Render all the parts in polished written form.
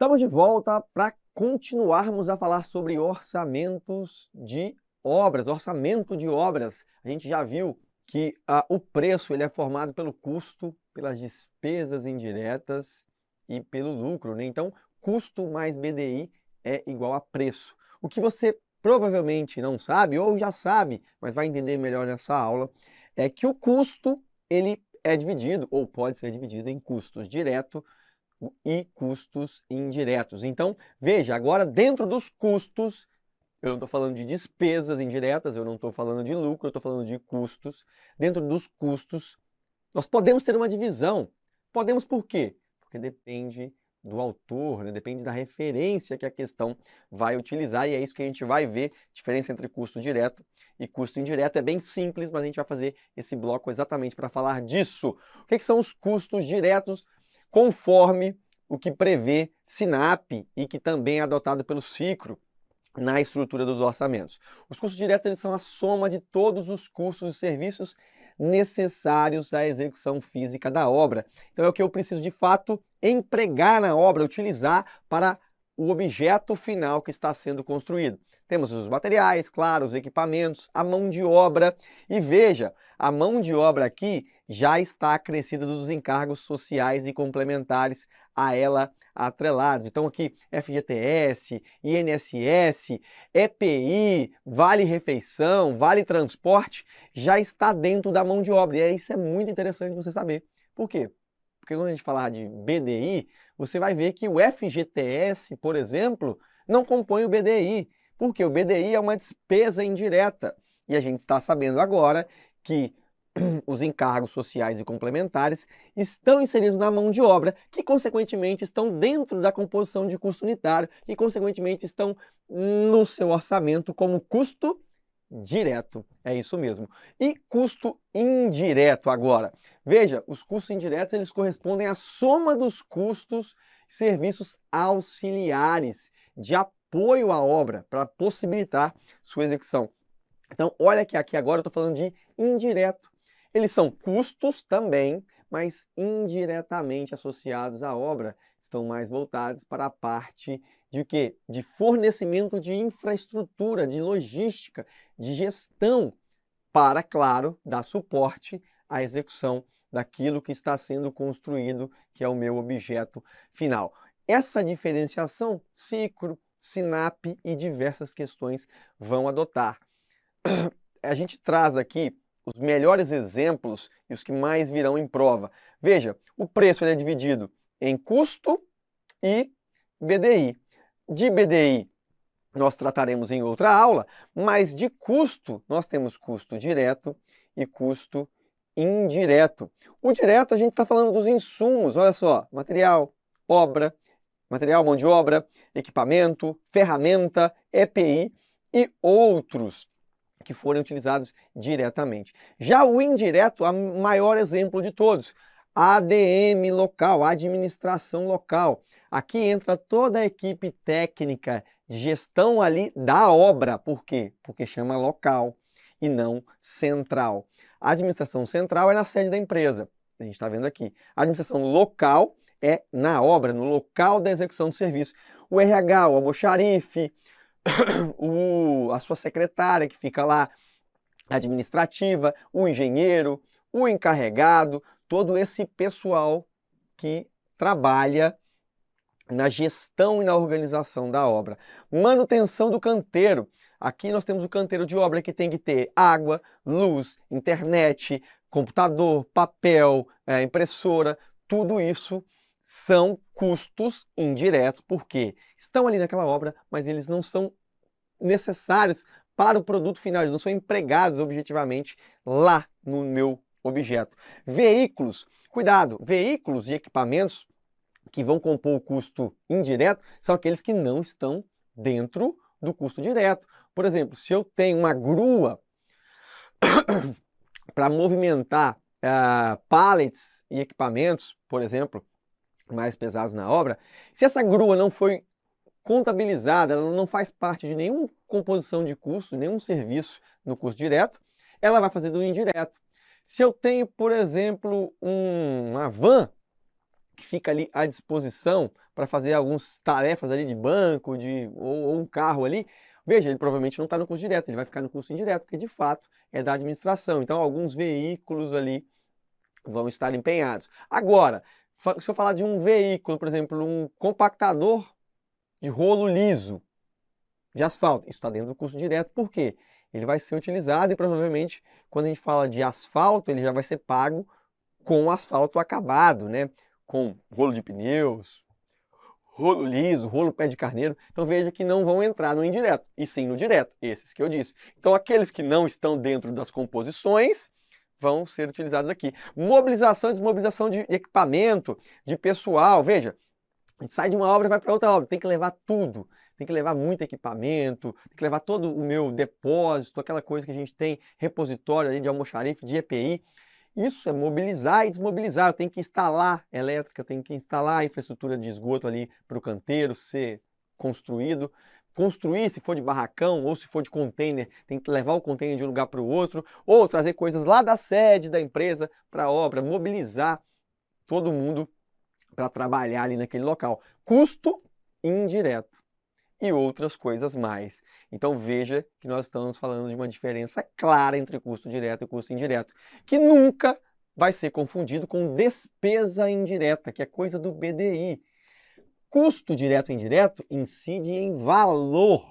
Estamos de volta para continuarmos a falar sobre orçamentos de obras, orçamento de obras. A gente já viu que o preço ele é formado pelo custo, pelas despesas indiretas e pelo lucro, né? Então, custo mais BDI é igual a preço. O que você provavelmente não sabe, ou já sabe, mas vai entender melhor nessa aula, é que o custo ele é dividido, ou pode ser dividido em custos direto e custos indiretos. Então, veja, agora dentro dos custos, eu não estou falando de despesas indiretas, eu não estou falando de lucro, eu estou falando de custos. Dentro dos custos, nós podemos ter uma divisão. Podemos por quê? Porque depende do autor, né? Depende da referência que a questão vai utilizar, e é isso que a gente vai ver, diferença entre custo direto e custo indireto. É bem simples, mas a gente vai fazer esse bloco exatamente para falar disso. O que são os custos diretos? Conforme o que prevê SINAP e que também é adotado pelo SICRO na estrutura dos orçamentos. Os custos diretos eles são a soma de todos os custos e serviços necessários à execução física da obra. Então é o que eu preciso de fato empregar na obra, utilizar para o objeto final que está sendo construído. Temos os materiais, claro, os equipamentos, a mão de obra. E veja, a mão de obra aqui já está acrescida dos encargos sociais e complementares a ela atrelados. Então aqui FGTS, INSS, EPI, Vale Refeição, Vale Transporte, já está dentro da mão de obra. E isso é muito interessante você saber. Por quê? Porque quando a gente falar de BDI, você vai ver que o FGTS, por exemplo, não compõe o BDI, porque o BDI é uma despesa indireta. E a gente está sabendo agora que os encargos sociais e complementares estão inseridos na mão de obra, que consequentemente estão dentro da composição de custo unitário e consequentemente estão no seu orçamento como custo direto. É isso mesmo. E custo indireto agora. Veja, os custos indiretos eles correspondem à soma dos custos e serviços auxiliares de apoio à obra para possibilitar sua execução. Então, olha que aqui agora eu estou falando de indireto. Eles são custos também, mas indiretamente associados à obra, estão mais voltados para a parte de quê? De fornecimento de infraestrutura, de logística, de gestão, para, claro, dar suporte à execução daquilo que está sendo construído, que é o meu objeto final. Essa diferenciação, SICRO, SINAP e diversas questões vão adotar. A gente traz aqui os melhores exemplos e os que mais virão em prova. Veja, o preço ele é dividido em custo e BDI. De BDI nós trataremos em outra aula, mas de custo nós temos custo direto e custo indireto. O direto a gente está falando dos insumos, olha só, material, obra, material, mão de obra, equipamento, ferramenta, EPI e outros que forem utilizados diretamente. Já o indireto, o maior exemplo de todos, ADM local, administração local. Aqui entra toda a equipe técnica de gestão ali da obra. Por quê? Porque chama local e não central. A administração central é na sede da empresa. A gente está vendo aqui. A administração local é na obra, no local da execução do serviço. O RH, o almoxarife, a sua secretária que fica lá, administrativa, o engenheiro, o encarregado, todo esse pessoal que trabalha na gestão e na organização da obra. Manutenção do canteiro. Aqui nós temos o canteiro de obra que tem que ter água, luz, internet, computador, papel, impressora, tudo isso são custos indiretos, porque estão ali naquela obra, mas eles não são necessários para o produto final, eles não são empregados objetivamente lá no meu objeto. Veículos, cuidado, veículos e equipamentos que vão compor o custo indireto são aqueles que não estão dentro do custo direto. Por exemplo, se eu tenho uma grua para movimentar pallets e equipamentos, por exemplo, mais pesados na obra, se essa grua não foi contabilizada, ela não faz parte de nenhuma composição de custo, nenhum serviço no custo direto, ela vai fazer do indireto. Se eu tenho, por exemplo, uma van que fica ali à disposição para fazer algumas tarefas ali de banco, ou um carro ali, veja, ele provavelmente não está no custo direto, ele vai ficar no custo indireto, porque de fato é da administração. Então, alguns veículos ali vão estar empenhados. Agora, se eu falar de um veículo, por exemplo, um compactador de rolo liso de asfalto, isso está dentro do custo direto. Por quê? Ele vai ser utilizado e provavelmente, quando a gente fala de asfalto, ele já vai ser pago com o asfalto acabado, né? Com rolo de pneus, rolo liso, rolo pé de carneiro. Então veja que não vão entrar no indireto, e sim no direto, esses que eu disse. Então aqueles que não estão dentro das composições vão ser utilizados aqui. Mobilização e desmobilização de equipamento, de pessoal. Veja, a gente sai de uma obra e vai para outra obra, tem que levar tudo. Tem que levar muito equipamento, tem que levar todo o meu depósito, aquela coisa que a gente tem, repositório ali de almoxarife, de EPI. Isso é mobilizar e desmobilizar. Eu tenho que instalar elétrica, tenho que instalar a infraestrutura de esgoto ali para o canteiro ser construído. Construir, se for de barracão ou se for de container, tem que levar o container de um lugar para o outro, ou trazer coisas lá da sede da empresa para a obra, mobilizar todo mundo para trabalhar ali naquele local. Custo indireto e outras coisas mais. Então veja que nós estamos falando de uma diferença clara entre custo direto e custo indireto, que nunca vai ser confundido com despesa indireta, que é coisa do BDI. Custo direto e indireto incide em valor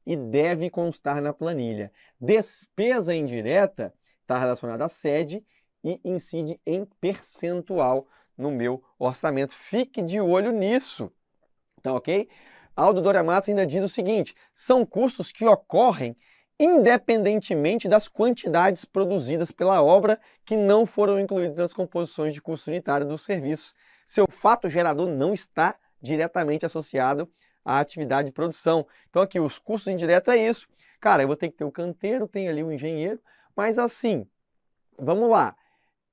e deve constar na planilha. Despesa indireta está relacionada à sede e incide em percentual no meu orçamento. Fique de olho nisso, tá ok? Aldo Doria Matos ainda diz o seguinte: são custos que ocorrem independentemente das quantidades produzidas pela obra que não foram incluídas nas composições de custo unitário dos serviços. Seu fato gerador não está diretamente associado à atividade de produção. Então aqui os custos indiretos é isso. Cara, eu vou ter que ter o canteiro, tem ali o engenheiro, mas assim, vamos lá.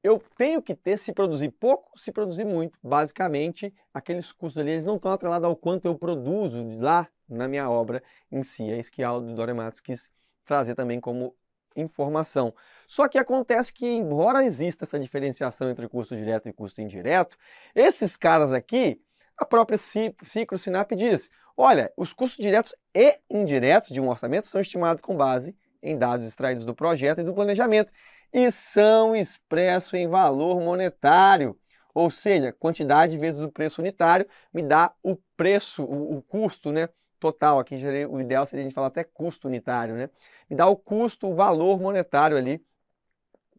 Eu tenho que ter, se produzir pouco, se produzir muito. Basicamente, aqueles custos ali, eles não estão atrelados ao quanto eu produzo lá na minha obra em si. É isso que a Aldo Doria Matos quis trazer também como informação. Só que acontece que, embora exista essa diferenciação entre custo direto e custo indireto, esses caras aqui, a própria Cicro Sinap diz, olha, os custos diretos e indiretos de um orçamento são estimados com base em dados extraídos do projeto e do planejamento e são expressos em valor monetário, ou seja, quantidade vezes o preço unitário me dá o preço, o custo, né, total. Aqui o ideal seria a gente falar até custo unitário, né? Me dá o custo, o valor monetário ali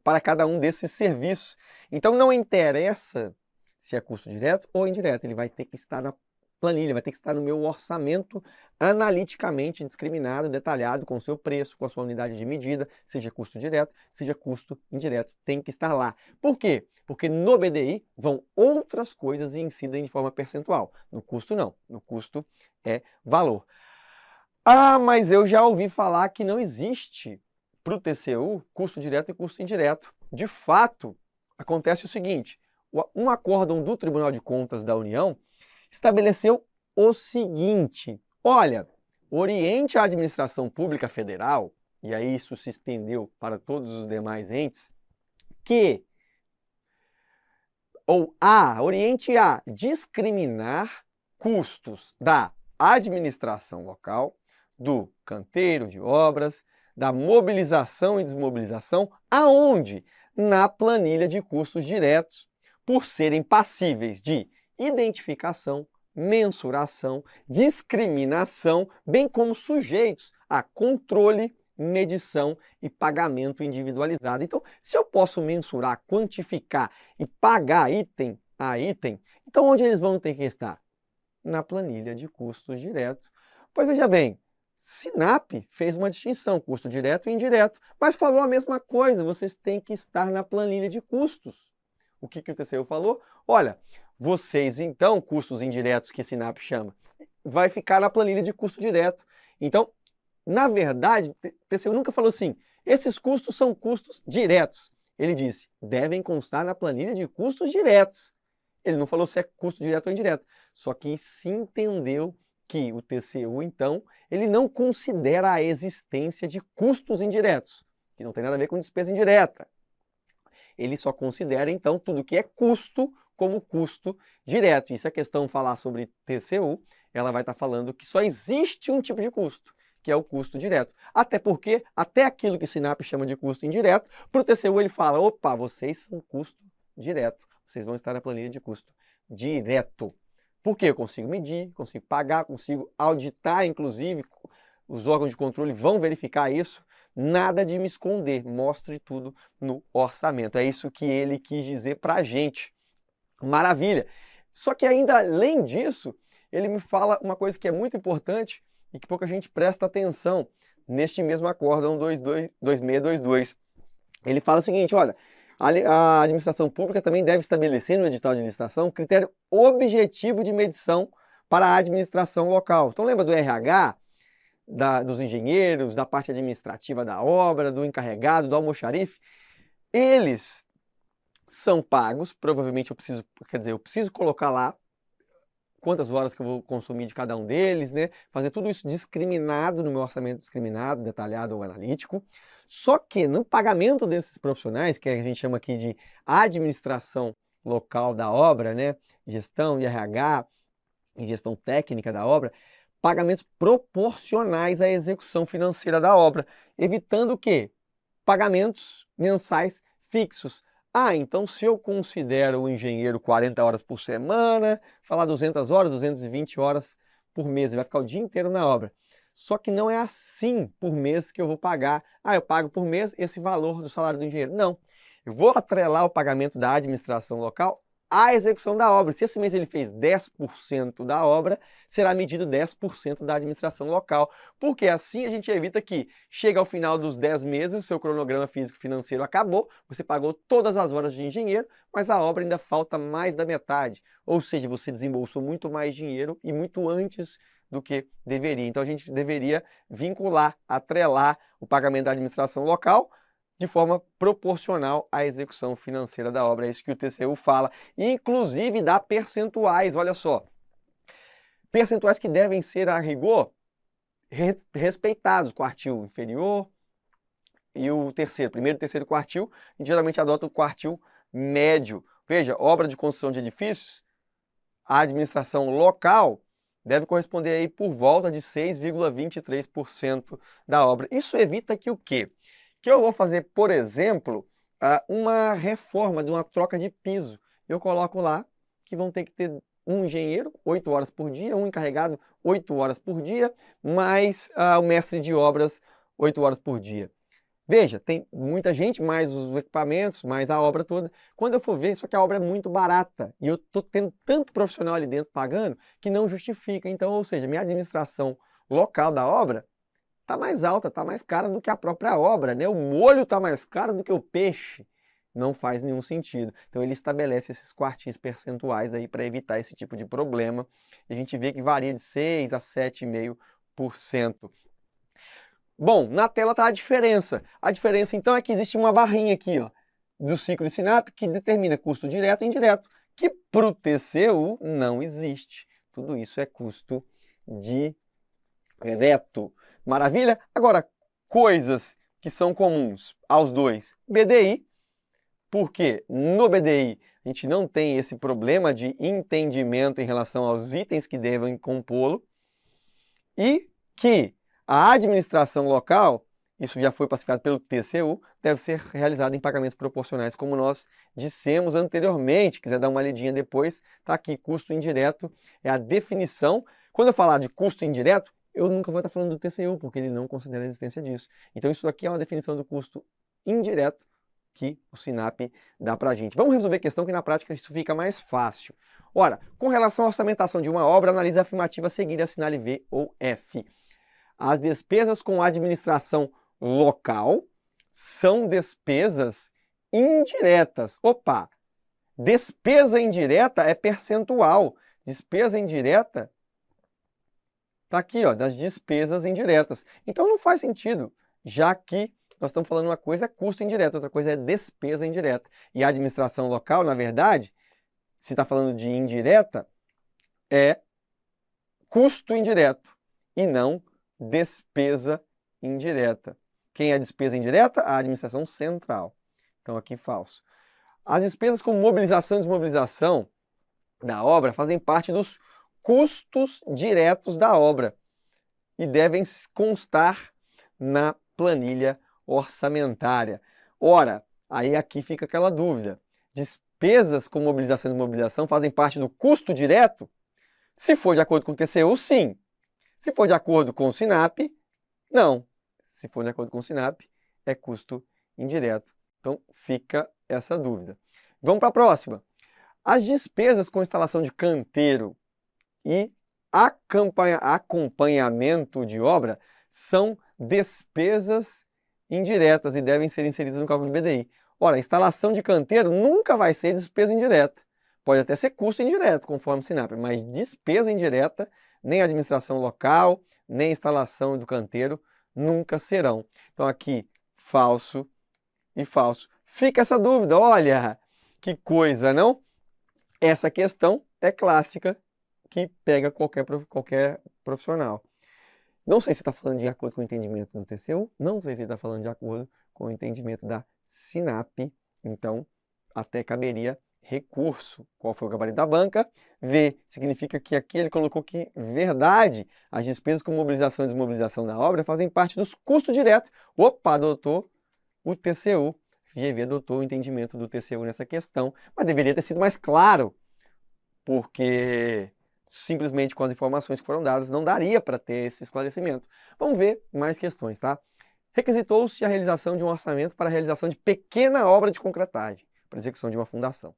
para cada um desses serviços. Então não interessa se é custo direto ou indireto, ele vai ter que estar na planilha, vai ter que estar no meu orçamento analiticamente discriminado, detalhado, com o seu preço, com a sua unidade de medida, seja custo direto, seja custo indireto, tem que estar lá. Por quê? Porque no BDI vão outras coisas e incidem de forma percentual. No custo não, no custo é valor. Ah, mas eu já ouvi falar que não existe para o TCU custo direto e custo indireto. De fato, acontece o seguinte, um acórdão do Tribunal de Contas da União estabeleceu o seguinte, olha, oriente a administração pública federal, e aí isso se estendeu para todos os demais entes, oriente a discriminar custos da administração local, do canteiro de obras, da mobilização e desmobilização, aonde? Na planilha de custos diretos, por serem passíveis de identificação, mensuração, discriminação, bem como sujeitos a controle, medição e pagamento individualizado. Então, se eu posso mensurar, quantificar e pagar item a item, então onde eles vão ter que estar? Na planilha de custos diretos. Pois veja bem, Sinap fez uma distinção, custo direto e indireto, mas falou a mesma coisa, vocês têm que estar na planilha de custos. O que o TCU falou? Olha, vocês então, custos indiretos que Sinap chama, vai ficar na planilha de custo direto. Então, na verdade, o TCU nunca falou assim, esses custos são custos diretos. Ele disse, devem constar na planilha de custos diretos. Ele não falou se é custo direto ou indireto, só que se entendeu que o TCU, então, ele não considera a existência de custos indiretos, que não tem nada a ver com despesa indireta. Ele só considera, então, tudo que é custo como custo direto. E se a questão falar sobre TCU, ela vai estar falando que só existe um tipo de custo, que é o custo direto. Até porque, até aquilo que Sinap chama de custo indireto, para o TCU ele fala, opa, vocês são custo direto, vocês vão estar na planilha de custo direto. Porque eu consigo medir, consigo pagar, consigo auditar, inclusive, os órgãos de controle vão verificar isso, nada de me esconder, mostre tudo no orçamento. É isso que ele quis dizer para a gente. Maravilha! Só que ainda além disso, ele me fala uma coisa que é muito importante e que pouca gente presta atenção neste mesmo acórdão 2622. Ele fala o seguinte, olha, a administração pública também deve estabelecer no edital de licitação um critério objetivo de medição para a administração local. Então lembra do RH, dos engenheiros, da parte administrativa da obra, do encarregado, do almoxarife? Eles são pagos, provavelmente eu preciso colocar lá quantas horas que eu vou consumir de cada um deles, né? Fazer tudo isso discriminado no meu orçamento discriminado, detalhado ou analítico. Só que no pagamento desses profissionais, que a gente chama aqui de administração local da obra, né? Gestão de RH e gestão técnica da obra, pagamentos proporcionais à execução financeira da obra, evitando o quê? Pagamentos mensais fixos. Ah, então se eu considero o engenheiro 40 horas por semana, falar 200 horas, 220 horas por mês, ele vai ficar o dia inteiro na obra. Só que não é assim por mês que eu vou pagar. Ah, eu pago por mês esse valor do salário do engenheiro. Não, eu vou atrelar o pagamento da administração local à execução da obra. Se esse mês ele fez 10% da obra, será medido 10% da administração local, porque assim a gente evita que chega ao final dos 10 meses, o seu cronograma físico-financeiro acabou, você pagou todas as horas de engenheiro, mas a obra ainda falta mais da metade, ou seja, você desembolsou muito mais dinheiro e muito antes do que deveria. Então a gente deveria vincular, atrelar o pagamento da administração local de forma proporcional à execução financeira da obra. É isso que o TCU fala. Inclusive dá percentuais, olha só. Percentuais que devem ser, a rigor, respeitados. O quartil inferior e o primeiro e terceiro quartil, e geralmente adota o quartil médio. Veja, obra de construção de edifícios, a administração local deve corresponder aí por volta de 6,23% da obra. Isso evita que o quê? Que eu vou fazer, por exemplo, uma reforma de uma troca de piso. Eu coloco lá que vão ter que ter um engenheiro, 8 horas por dia, um encarregado, 8 horas por dia, mais o mestre de obras, 8 horas por dia. Veja, tem muita gente, mais os equipamentos, mais a obra toda. Quando eu for ver, só que a obra é muito barata e eu estou tendo tanto profissional ali dentro pagando que não justifica. Então, ou seja, minha administração local da obra está mais alta, está mais cara do que a própria obra, né? O molho está mais caro do que o peixe. Não faz nenhum sentido. Então ele estabelece esses quartis percentuais aí para evitar esse tipo de problema. E a gente vê que varia de 6 a 7,5%. Bom, na tela está a diferença. A diferença então é que existe uma barrinha aqui, ó, do ciclo de Sinap que determina custo direto e indireto, que para o TCU não existe. Tudo isso é custo direto. Maravilha? Agora, coisas que são comuns aos dois. BDI, porque no BDI a gente não tem esse problema de entendimento em relação aos itens que devem compô-lo, e que a administração local, isso já foi pacificado pelo TCU, deve ser realizada em pagamentos proporcionais, como nós dissemos anteriormente. Quiser dar uma lidinha depois, está aqui, custo indireto é a definição. Quando eu falar de custo indireto, eu nunca vou estar falando do TCU, porque ele não considera a existência disso. Então isso aqui é uma definição do custo indireto que o Sinap dá para a gente. Vamos resolver a questão que na prática isso fica mais fácil. Ora, com relação à orçamentação de uma obra, analise a afirmativa a seguir e assinale V ou F. As despesas com administração local são despesas indiretas. Opa! Despesa indireta é percentual. Despesa indireta está aqui, ó, das despesas indiretas. Então não faz sentido, já que nós estamos falando uma coisa é custo indireto, outra coisa é despesa indireta. E a administração local, na verdade, se está falando de indireta, é custo indireto e não despesa indireta. Quem é despesa indireta? A administração central. Então aqui falso. As despesas com mobilização e desmobilização da obra fazem parte dos custos diretos da obra e devem constar na planilha orçamentária. Ora, aí aqui fica aquela dúvida. Despesas com mobilização e desmobilização fazem parte do custo direto? Se for de acordo com o TCU, sim. Se for de acordo com o SINAP, não. Se for de acordo com o SINAP, é custo indireto. Então, fica essa dúvida. Vamos para a próxima. As despesas com instalação de canteiro e acompanhamento de obra são despesas indiretas e devem ser inseridas no cálculo de BDI. Ora, a instalação de canteiro nunca vai ser despesa indireta. Pode até ser custo indireto, conforme o SINAP, mas despesa indireta, nem a administração local, nem a instalação do canteiro nunca serão. Então aqui, falso e falso. Fica essa dúvida, olha, que coisa, não? Essa questão é clássica, que pega qualquer profissional. Não sei se está falando de acordo com o entendimento do TCU, não sei se está falando de acordo com o entendimento da SINAP, então até caberia recurso. Qual foi o gabarito da banca? V significa que aqui ele colocou que, verdade, as despesas com mobilização e desmobilização da obra fazem parte dos custos diretos. Opa, adotou o TCU. FGV adotou o entendimento do TCU nessa questão, mas deveria ter sido mais claro, porque simplesmente com as informações que foram dadas não daria para ter esse esclarecimento. Vamos ver mais questões, tá? Requisitou-se a realização de um orçamento para a realização de pequena obra de concretagem, para execução de uma fundação.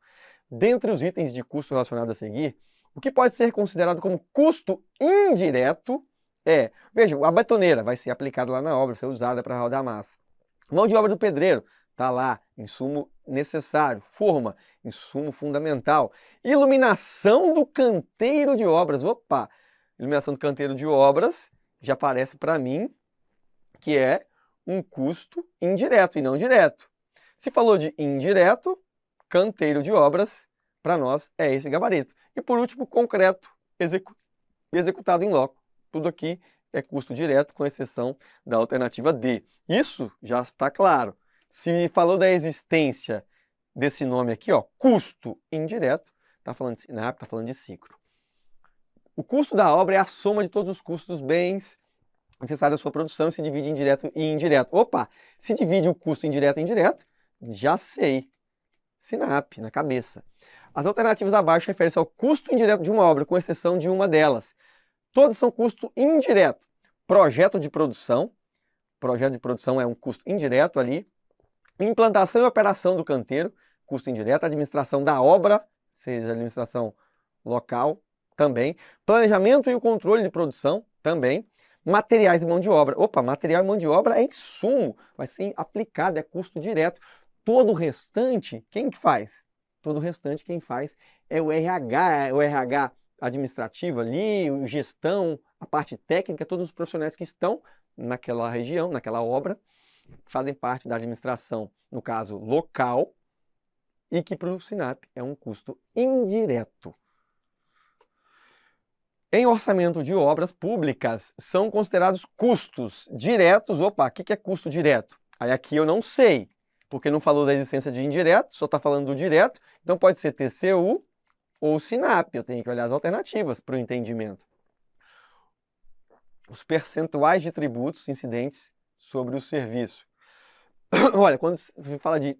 Dentre os itens de custo relacionados a seguir, o que pode ser considerado como custo indireto é, veja, a betoneira vai ser aplicada lá na obra, vai ser usada para rodar massa. Mão de obra do pedreiro, está lá, insumo necessário. Forma, insumo fundamental. Iluminação do canteiro de obras. Opa! Iluminação do canteiro de obras já parece para mim que é um custo indireto e não direto. Se falou de indireto, canteiro de obras, para nós é esse gabarito. E por último, concreto, executado em loco. Tudo aqui é custo direto, com exceção da alternativa D. Isso já está claro. Se falou da existência desse nome aqui, ó, custo indireto, está falando de SINAP, está falando de Sicro. O custo da obra é a soma de todos os custos dos bens necessários à sua produção e se divide em direto e indireto. Opa, se divide o custo indireto e indireto, já sei. SINAP, na cabeça. As alternativas abaixo referem-se ao custo indireto de uma obra, com exceção de uma delas. Todas são custo indireto. Projeto de produção é um custo indireto ali. Implantação e operação do canteiro, custo indireto. Administração da obra, seja administração local, também. Planejamento e o controle de produção, também. Materiais e mão de obra. Opa, material e mão de obra é insumo, vai ser aplicado, é custo direto. Todo o restante, quem que faz? Todo o restante quem faz é o RH administrativo ali, gestão, a parte técnica, todos os profissionais que estão naquela região, naquela obra, fazem parte da administração, no caso local, e que para o SINAP é um custo indireto. Em orçamento de obras públicas, são considerados custos diretos. Opa, o que é custo direto? Aí aqui eu não sei, porque não falou da existência de indireto, só está falando do direto, então pode ser TCU ou SINAP, eu tenho que olhar as alternativas para o entendimento. Os percentuais de tributos incidentes sobre o serviço. Olha, quando se fala de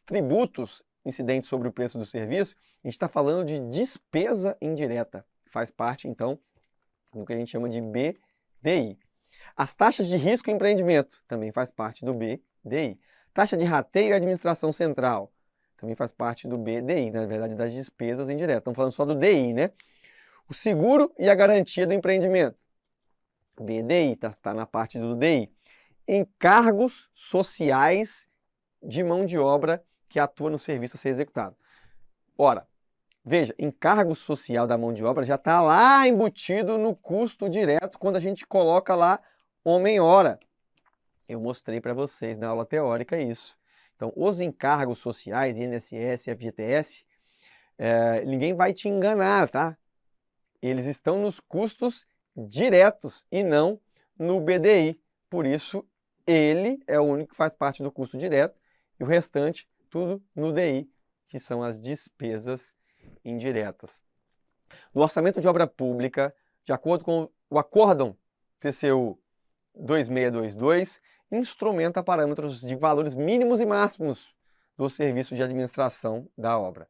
tributos incidentes sobre o preço do serviço, a gente está falando de despesa indireta. Faz parte, então, do que a gente chama de BDI. As taxas de risco e empreendimento também faz parte do BDI. Taxa de rateio e administração central também faz parte do BDI, na verdade, das despesas indiretas. Estamos falando só do DI, né? O seguro e a garantia do empreendimento. BDI, está na parte do DI. Encargos sociais de mão de obra que atua no serviço a ser executado. Ora, veja, encargo social da mão de obra já está lá embutido no custo direto quando a gente coloca lá homem-hora. Eu mostrei para vocês na aula teórica isso. Então, os encargos sociais, INSS, FGTS, ninguém vai te enganar, tá? Eles estão nos custos diretos e não no BDI. Por isso, ele é o único que faz parte do custo direto e o restante, tudo no DI, que são as despesas indiretas. No orçamento de obra pública, de acordo com o Acórdão TCU 2622, instrumenta parâmetros de valores mínimos e máximos do serviço de administração da obra.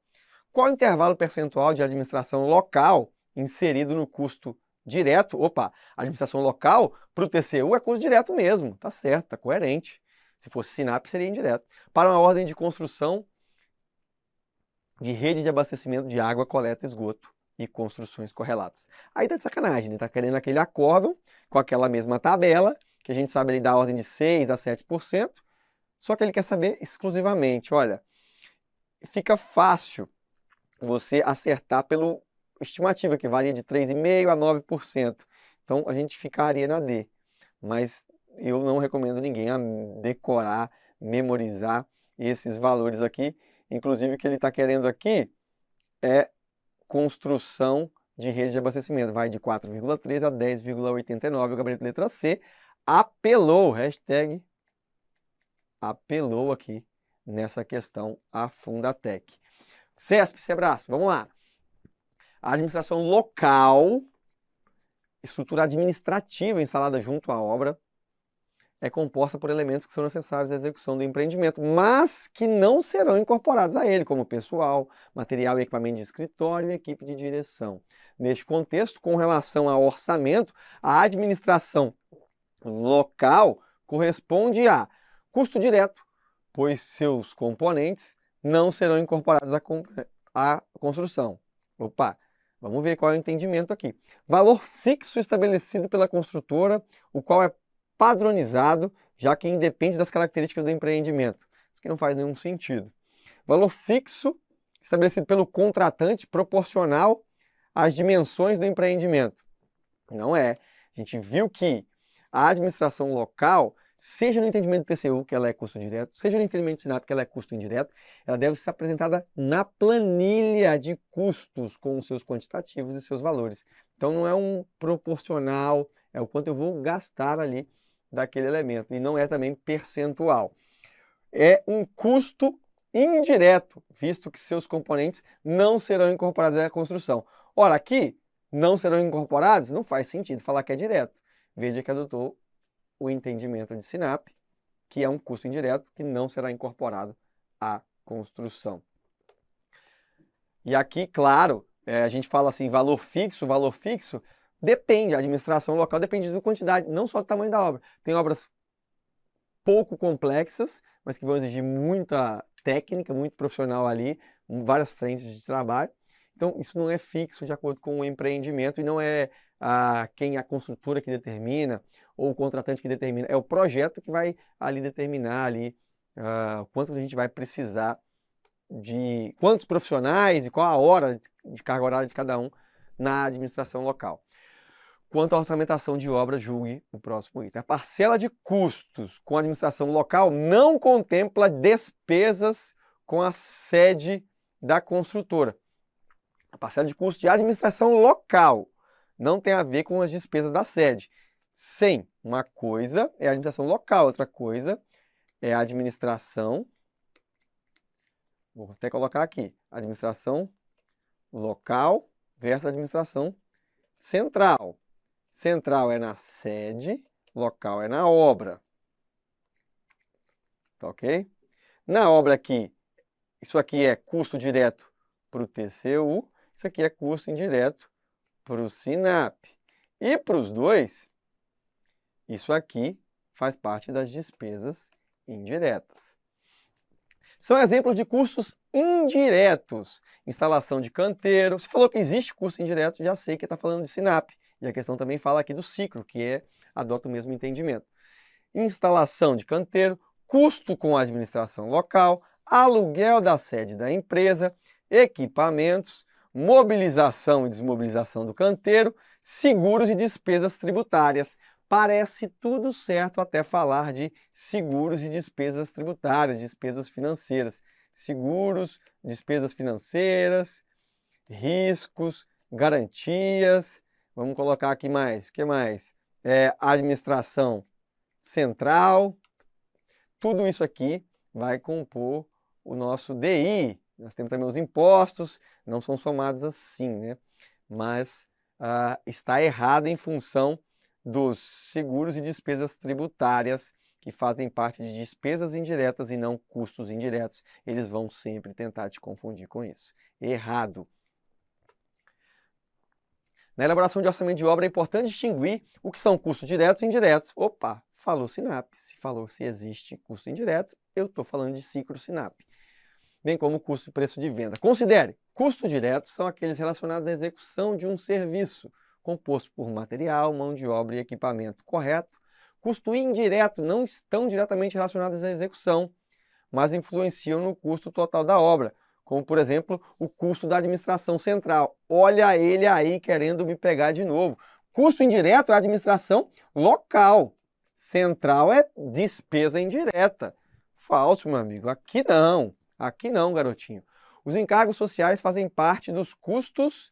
Qual o intervalo percentual de administração local inserido no custo direto? Opa, administração local para o TCU é custo direto mesmo, tá certo, tá coerente. Se fosse SINAP, seria indireto. Para uma ordem de construção de rede de abastecimento de água, coleta, esgoto e construções correlatas. Aí tá de sacanagem, né? Tá querendo aquele acórdão com aquela mesma tabela, que a gente sabe ali da ordem de 6% a 7%, só que ele quer saber exclusivamente, olha, fica fácil você acertar pela estimativa, que varia de 3,5% a 9%. Então, a gente ficaria na D. Mas eu não recomendo ninguém a decorar, memorizar esses valores aqui. Inclusive, o que ele está querendo aqui é construção de rede de abastecimento. Vai de 4,3 a 10,89. O gabarito letra C apelou, hashtag apelou aqui nessa questão a Fundatec. CESP, Sebrasp, vamos lá. A administração local, estrutura administrativa instalada junto à obra, é composta por elementos que são necessários à execução do empreendimento, mas que não serão incorporados a ele, como pessoal, material e equipamento de escritório e equipe de direção. Neste contexto, com relação ao orçamento, a administração local corresponde a custo direto, pois seus componentes não serão incorporados à construção. Opa, vamos ver qual é o entendimento aqui. Valor fixo estabelecido pela construtora, o qual é padronizado, já que independe das características do empreendimento. Isso aqui não faz nenhum sentido. Valor fixo estabelecido pelo contratante proporcional às dimensões do empreendimento. Não é. A gente viu que a administração local, seja no entendimento do TCU, que ela é custo direto, seja no entendimento do SINAP, que ela é custo indireto, ela deve ser apresentada na planilha de custos, com os seus quantitativos e seus valores. Então não é um proporcional, é o quanto eu vou gastar ali daquele elemento, e não é também percentual. É um custo indireto, visto que seus componentes não serão incorporados à construção. Ora, aqui, não serão incorporados, não faz sentido falar que é direto. Veja que adotou o entendimento de SINAP, que é um custo indireto que não será incorporado à construção. E aqui, claro, a gente fala assim, valor fixo, depende, a administração local depende da quantidade, não só do tamanho da obra. Tem obras pouco complexas, mas que vão exigir muita técnica, muito profissional ali, várias frentes de trabalho. Então, isso não é fixo de acordo com o empreendimento e não é a construtora que determina ou o contratante que determina. É o projeto que vai ali determinar ali, quanto a gente vai precisar de quantos profissionais e qual a hora de carga horária de cada um na administração local. Quanto à orçamentação de obra, julgue o próximo item. A parcela de custos com a administração local não contempla despesas com a sede da construtora. A parcela de custo de administração local não tem a ver com as despesas da sede. Sim, uma coisa é a administração local, outra coisa é a administração, vou até colocar aqui, administração local versus administração central. Central é na sede, local é na obra. Tá ok? Na obra aqui, isso aqui é custo direto para o TCU, isso aqui é custo indireto para o SINAP. E para os dois, isso aqui faz parte das despesas indiretas. São exemplos de custos indiretos. Instalação de canteiro. Se falou que existe custo indireto, já sei que está falando de SINAP. E a questão também fala aqui do ciclo, que adota o mesmo entendimento. Instalação de canteiro, custo com a administração local, aluguel da sede da empresa, equipamentos, mobilização e desmobilização do canteiro, seguros e despesas tributárias. Parece tudo certo até falar de seguros e despesas tributárias, despesas financeiras. Seguros, despesas financeiras, riscos, garantias. Vamos colocar aqui mais. O que mais? Administração central. Tudo isso aqui vai compor o nosso DI. Nós temos também os impostos, não são somados assim, né? Mas está errado em função dos seguros e despesas tributárias, que fazem parte de despesas indiretas e não custos indiretos. Eles vão sempre tentar te confundir com isso. Errado. Na elaboração de orçamento de obra é importante distinguir o que são custos diretos e indiretos. Opa, falou SINAP. Se falou se existe custo indireto, eu estou falando de ciclo SINAP. Bem como o custo e preço de venda. Considere, custos diretos são aqueles relacionados à execução de um serviço, composto por material, mão de obra e equipamento, correto? Custo indireto não estão diretamente relacionados à execução, mas influenciam no custo total da obra, como, por exemplo, o custo da administração central. Olha ele aí querendo me pegar de novo. Custo indireto é a administração local. Central é despesa indireta. Falso, meu amigo. Aqui não, garotinho. Os encargos sociais fazem parte dos custos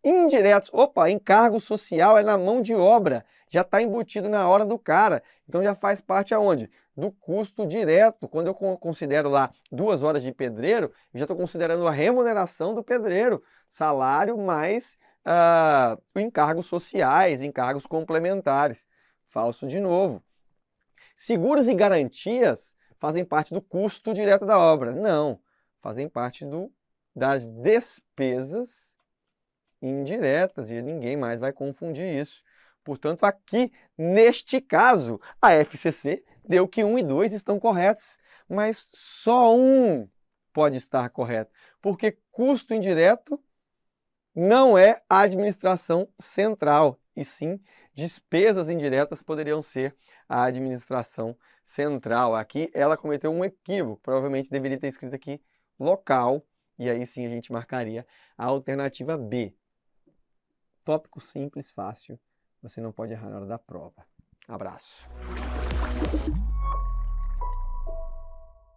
indiretos. Opa, encargo social é na mão de obra. Já está embutido na hora do cara. Então já faz parte aonde? Do custo direto. Quando eu considero lá 2 horas de pedreiro, eu já estou considerando a remuneração do pedreiro. Salário mais encargos sociais, encargos complementares. Falso de novo. Seguros e garantias fazem parte do custo direto da obra. Não, fazem parte das despesas indiretas e ninguém mais vai confundir isso. Portanto, aqui, neste caso, a FCC deu que 1 e 2 estão corretos, mas só um pode estar correto, porque custo indireto não é a administração central, e sim despesas indiretas poderiam ser a administração central. Aqui ela cometeu um equívoco, provavelmente deveria ter escrito aqui local, e aí sim a gente marcaria a alternativa B. Tópico simples, fácil, você não pode errar na hora da prova. Abraço!